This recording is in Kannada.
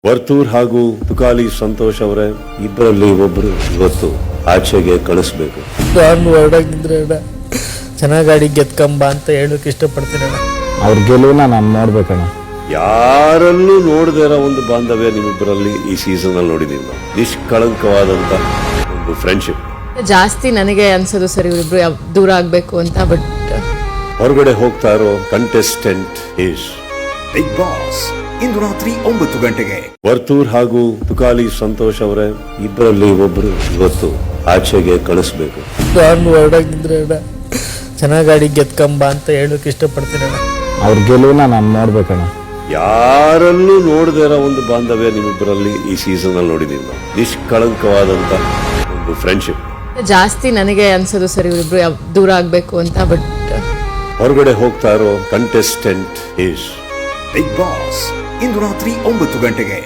ವರ್ತೂರ್ ಹಾಗೂ ತುಕಾಲಿ ಸಂತೋಷ್ ಅವರೇ, ಇಬ್ಬರಲ್ಲಿ ಒಬ್ರು ಇವತ್ತು ಆಚೆಗೆ ಕಳಿಸ್ಬೇಕು. ನಾನು ಹೊರಡಾಗಿದ್ರೆ ಚೆನ್ನಾಗಿ ಗಾಡಿ ಗೆದ್ಕಂಬ ಅಂತ ಹೇಳೋಕೆ ಇಷ್ಟಪಡ್ತೀನಿ. ಅವ್ರ ಗೆಲುವನ್ನ ನಾನು ನೋಡ್ಬೇಕಣ್ಣ. ಯಾರಲ್ಲೂ ನೋಡದೇ ಇರೋ ಒಂದು ಬಾಂಧವ್ಯ ನಿಮ್ಮಿಬ್ಬರಲ್ಲಿ ಈ ಸೀಸನ್ ಅಲ್ಲಿ ನೋಡಿದೀವಿ ನಾವು. ನಿಷ್ಕಳಂಕವಾದಂತ ಒಂದು ಫ್ರೆಂಡ್ಶಿಪ್. ಜಾಸ್ತಿ ನನಗೆ ಅನ್ಸೋದು ಸರ್ ಇವರಿಬ್ರು ದೂರ ಆಗ್ಬೇಕು ಅಂತ. ಬಟ್ ಹೊರಗಡೆ ಹೋಗ್ತಾ ಇರೋ ಕಂಟೆಸ್ಟೆಂಟ್ ಈಸ್ ಬಿಗ್ ಬಾಸ್ ಇಂದು ರಾತ್ರಿ 9 ಗಂಟೆಗೆ. ವರ್ತೂರ್ ಹಾಗೂ ತುಕಾಲಿ ಸಂತೋಷ್ ಅವರೇ, ಇಬ್ಬರಲ್ಲಿ ಒಬ್ರು ಇವತ್ತು ಆಚೆಗೆ ಕಳಿಸ್ಬೇಕು. ನಾನು ಹೊರಡಾಗಿದ್ರೆ ಚೆನ್ನಾಗಿ ಗಾಡಿ ಗೆದ್ಕಂಬ ಅಂತ ಹೇಳೋಕೆ ಇಷ್ಟಪಡ್ತೀನಿ. ಅವ್ರ ಗೆಲುವನ್ನ ನಾನು ನೋಡ್ಬೇಕಣ್ಣ. ಯಾರಲ್ಲೂ ನೋಡದೇ ಇರೋ ಒಂದು ಬಾಂಧವ್ಯ ನಿಮ್ಮಿಬ್ಬರಲ್ಲಿ ಈ ಸೀಸನ್ ಅಲ್ಲಿ ನೋಡಿದೀವಿ ನಾವು. ನಿಷ್ಕಳಂಕವಾದಂತ ಒಂದು ಫ್ರೆಂಡ್ಶಿಪ್. ಜಾಸ್ತಿ ನನಗೆ ಅನ್ಸೋದು ಸರ್ ಇವರಿಬ್ರು ದೂರ ಆಗ್ಬೇಕು ಅಂತ. ಬಟ್ ಹೊರಗಡೆ ಹೋಗ್ತಾ ಇರೋ ಕಂಟೆಸ್ಟೆಂಟ್ ಈಸ್ ಬಿಗ್ ಬಾಸ್ ಇಂದು ರಾತ್ರಿ 9 ಗಂಟೆಗೆ.